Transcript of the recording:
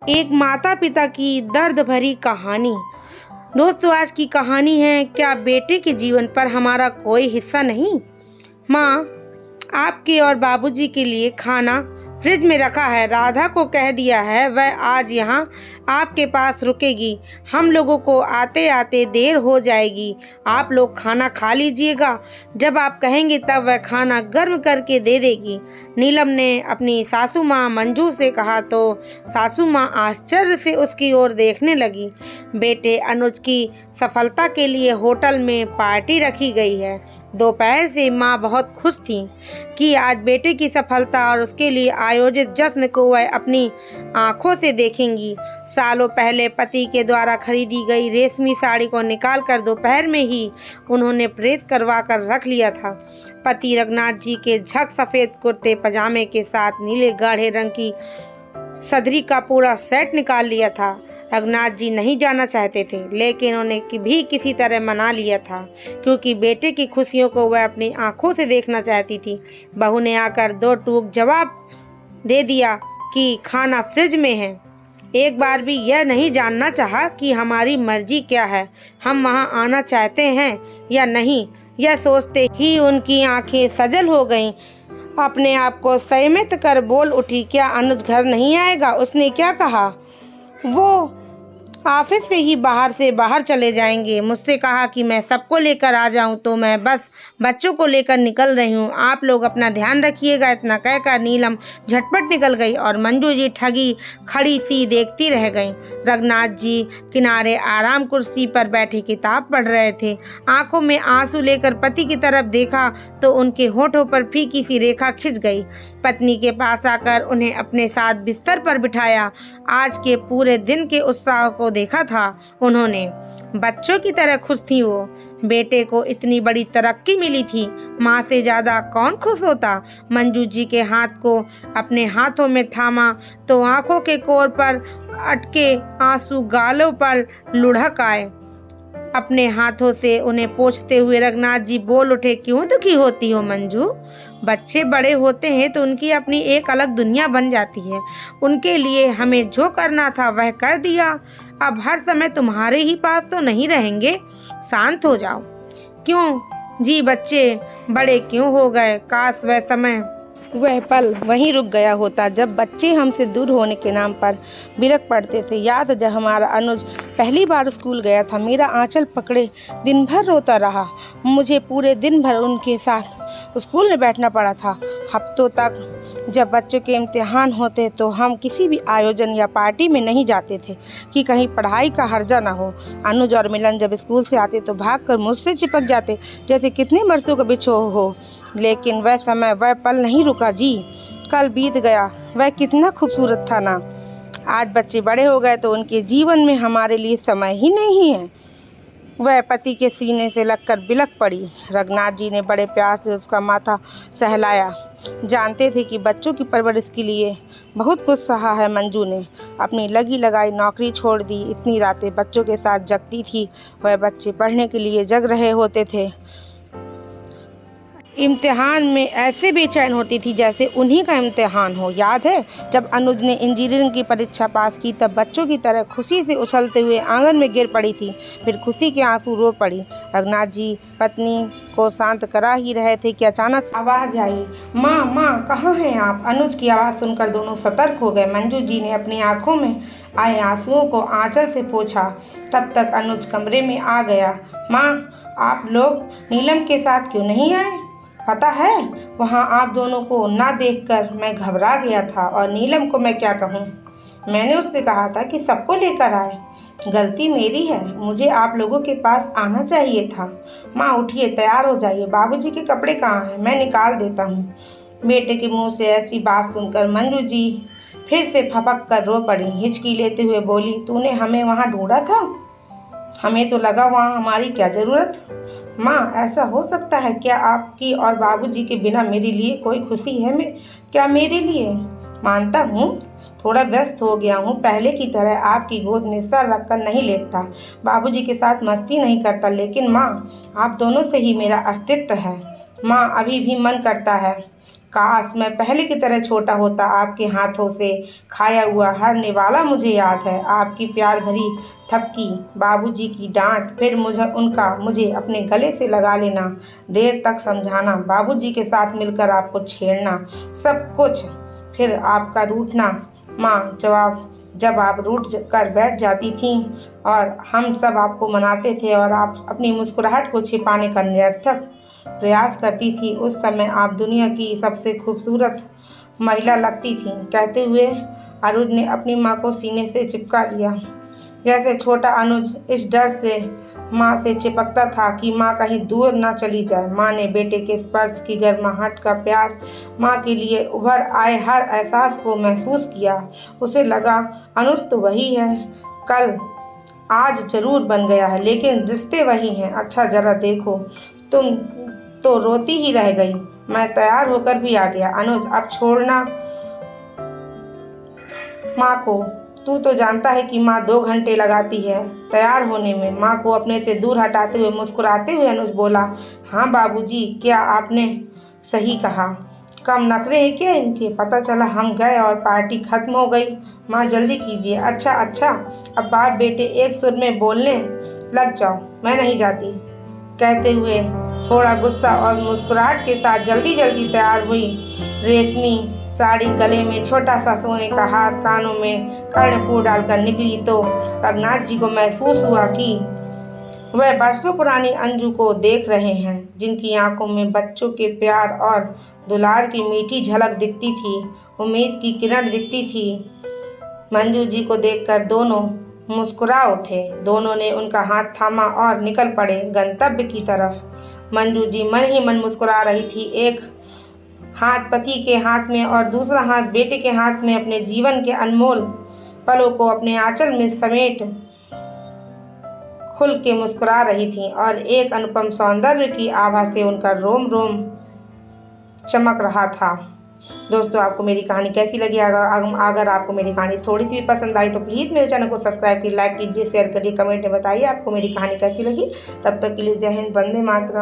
एक माता पिता की दर्द भरी कहानी। दोस्तों, आज की कहानी है, क्या बेटे के जीवन पर हमारा कोई हिस्सा नहीं। माँ, आपके और बाबूजी के लिए खाना फ्रिज में रखा है। राधा को कह दिया है वह आज यहाँ आपके पास रुकेगी। हम लोगों को आते आते देर हो जाएगी। आप लोग खाना खा लीजिएगा। जब आप कहेंगे तब वह खाना गर्म करके दे देगी। नीलम ने अपनी सासू माँ मंजू से कहा तो सासू माँ आश्चर्य से उसकी ओर देखने लगी। बेटे अनुज की सफलता के लिए होटल में पार्टी रखी गई है। दोपहर से माँ बहुत खुश थी कि आज बेटे की सफलता और उसके लिए आयोजित जश्न को वह अपनी आंखों से देखेंगी। सालों पहले पति के द्वारा खरीदी गई रेशमी साड़ी को निकालकर दोपहर में ही उन्होंने प्रेस करवा कर रख लिया था। पति रघुनाथ जी के झक सफ़ेद कुर्ते पजामे के साथ नीले गाढ़े रंग की सदरी का पूरा सेट निकाल लिया था। रघुनाथ जी नहीं जाना चाहते थे, लेकिन उन्हें भी किसी तरह मना लिया था, क्योंकि बेटे की खुशियों को वह अपनी आंखों से देखना चाहती थी। बहू ने आकर दो टूक जवाब दे दिया कि खाना फ्रिज में है। एक बार भी यह नहीं जानना चाहा कि हमारी मर्जी क्या है, हम वहां आना चाहते हैं या नहीं। यह सोचते ही उनकी आंखें सजल हो गईं। अपने आप को संयमित कर बोल उठी, क्या अनुज घर नहीं आएगा? उसने क्या कहा? वो ऑफिस से बाहर चले जाएंगे। मुझसे कहा कि मैं सबको लेकर आ जाऊं, तो मैं बस बच्चों को लेकर निकल रही हूं। आप लोग अपना ध्यान रखिएगा। इतना कहकर नीलम झटपट निकल गई और मंजू जी ठगी खड़ी सी देखती रह गईं। रघुनाथ जी किनारे आराम कुर्सी पर बैठे किताब पढ़ रहे थे। आंखों में आंसू लेकर पति की तरफ देखा तो उनके होठों पर फीकी सी रेखा खिंच गई। पत्नी के पास आकर उन्हें अपने साथ बिस्तर पर बिठाया। आज के पूरे दिन के उत्साह को देखा था उन्होंने। बच्चों की तरह खुश थी वो। बेटे को इतनी बड़ी तरक्की मिली थी, माँ से ज़्यादा कौन खुश होता। मंजू जी के हाथ को अपने हाथों में थामा तो आंखों के कोर पर अटके आंसू गालों पर लुढ़क आए। अपने हाथों से उन्हें पोंछते हुए रघुनाथ जी बोल उठे, क्यों दुखी होती हो मंजू? बच्चे बड़े होते हैं तो उनकी अपनी एक अलग दुनिया बन जाती है। उनके लिए हमें जो करना था वह कर दिया। अब हर समय तुम्हारे ही पास तो नहीं रहेंगे। शांत हो जाओ। क्यों जी, बच्चे बड़े क्यों हो गए? काश वह समय वह पल वहीं रुक गया होता जब बच्चे हमसे दूर होने के नाम पर बिलख पड़ते थे। याद जब हमारा अनुज पहली बार स्कूल गया था, मेरा आंचल पकड़े दिन भर रोता रहा। मुझे पूरे दिन भर उनके साथ स्कूल में बैठना पड़ा था। हफ्तों तक जब बच्चों के इम्तिहान होते तो हम किसी भी आयोजन या पार्टी में नहीं जाते थे कि कहीं पढ़ाई का हर्जा ना हो। अनुज और मिलन जब स्कूल से आते तो भागकर मुझसे चिपक जाते जैसे कितने बरसों का बिछोह हो। लेकिन वह समय, वह पल नहीं रुका जी। कल बीत गया, वह कितना खूबसूरत था ना। आज बच्चे बड़े हो गए तो उनके जीवन में हमारे लिए समय ही नहीं है। वह पति के सीने से लगकर बिलख पड़ी। रघुनाथ जी ने बड़े प्यार से उसका माथा सहलाया। जानते थे कि बच्चों की परवरिश के लिए बहुत कुछ सहा है। मंजू ने अपनी लगी लगाई नौकरी छोड़ दी। इतनी रातें बच्चों के साथ जगती थी। वह बच्चे पढ़ने के लिए जग रहे होते थे। इम्तिहान में ऐसे बेचैन होती थी जैसे उन्हीं का इम्तिहान हो। याद है जब अनुज ने इंजीनियरिंग की परीक्षा पास की, तब बच्चों की तरह खुशी से उछलते हुए आंगन में गिर पड़ी थी, फिर खुशी के आंसू रो पड़ी। रघुनाथ जी पत्नी को शांत करा ही रहे थे कि अचानक आवाज़ आई, माँ माँ कहाँ हैं आप? अनुज की आवाज़ सुनकर दोनों सतर्क हो गए। मंजू जी ने अपनी आंखों में आए आंसुओं को आंचल से पोंछा। तब तक अनुज कमरे में आ गया। माँ, आप लोग नीलम के साथ क्यों नहीं आए? पता है, वहाँ आप दोनों को ना देखकर मैं घबरा गया था। और नीलम को मैं क्या कहूँ? मैंने उससे कहा था कि सबको लेकर आए। गलती मेरी है, मुझे आप लोगों के पास आना चाहिए था। माँ उठिए, तैयार हो जाइए। बाबूजी के कपड़े कहाँ हैं? मैं निकाल देता हूँ। बेटे के मुंह से ऐसी बात सुनकर मंजू जी फिर से फपक कर रो पड़ी। हिचकी लेते हुए बोली, तूने हमें वहाँ ढूंढा था? हमें तो लगा वहाँ हमारी क्या ज़रूरत। माँ, ऐसा हो सकता है क्या आपकी और बाबूजी के बिना मेरे लिए कोई खुशी है? क्या मेरे लिए? मानता हूँ थोड़ा व्यस्त हो गया हूँ, पहले की तरह आपकी गोद में सर रखकर नहीं लेटता, बाबूजी के साथ मस्ती नहीं करता, लेकिन माँ आप दोनों से ही मेरा अस्तित्व है। माँ अभी भी मन करता है काश मैं पहले की तरह छोटा होता। आपके हाथों से खाया हुआ हर निवाला मुझे याद है, आपकी प्यार भरी थपकी, बाबूजी की डांट, फिर मुझे अपने गले से लगा लेना, देर तक समझाना, बाबूजी के साथ मिलकर आपको छेड़ना, सब कुछ। फिर आपका रूठना माँ, जब आप रूठ कर बैठ जाती थीं और हम सब आपको मनाते थे और आप अपनी मुस्कुराहट को छिपाने का निरर्थक प्रयास करती थी, उस समय आप दुनिया की सबसे खूबसूरत महिला लगती थी। कहते हुए अनुज ने अपनी माँ को सीने से चिपका लिया, जैसे छोटा अनुज इस डर से माँ से चिपकता था कि माँ कहीं दूर ना चली जाए। माँ ने बेटे के स्पर्श की गर्माहट का प्यार, माँ के लिए उभर आए हर एहसास को महसूस किया। उसे लगा अनुज तो वही है, कल आज जरूर बन गया है, लेकिन रिश्ते वही हैं। अच्छा जरा देखो, तुम तो रोती ही रह गई। मैं तैयार होकर भी आ गया। अनुज अब छोड़ना माँ को, तू तो जानता है कि माँ 2 घंटे लगाती है तैयार होने में। माँ को अपने से दूर हटाते हुए मुस्कुराते हुए अनुज बोला, हाँ बाबूजी, क्या आपने सही कहा, कम नखरे हैं क्या इनके, पता चला हम गए और पार्टी खत्म हो गई। माँ जल्दी कीजिए। अच्छा अच्छा, अब बाप बेटे एक सुर में बोलने लग जाओ, मैं नहीं जाती। कहते हुए थोड़ा गुस्सा और मुस्कुराहट के साथ जल्दी जल्दी तैयार हुई। रेशमी साड़ी, गले में छोटा सा सोने का हार, कानों में कर्णफूल डालकर निकली तो रघुनाथ जी को महसूस हुआ कि वह बरसों पुरानी अंजू को देख रहे हैं, जिनकी आंखों में बच्चों के प्यार और दुलार की मीठी झलक दिखती थी, उम्मीद की किरण दिखती थी। मंजू जी को देखकर दोनों मुस्कुरा उठे। दोनों ने उनका हाथ थामा और निकल पड़े गंतव्य की तरफ। मंजू जी मन ही मन मुस्कुरा रही थी, एक हाथ पति के हाथ में और दूसरा हाथ बेटे के हाथ में अपने जीवन के अनमोल पलों को अपने आंचल में समेट खुल के मुस्कुरा रही थी और एक अनुपम सौंदर्य की आभा से उनका रोम रोम चमक रहा था। दोस्तों, आपको मेरी कहानी कैसी लगी? अगर आपको मेरी कहानी थोड़ी सी भी पसंद आई तो प्लीज़ मेरे चैनल को सब्सक्राइब कीजिए, लाइक कीजिए, शेयर करिए, कमेंट में बताइए आपको मेरी कहानी कैसी लगी। तब तक के लिए जय हिंद, वंदे मातरम।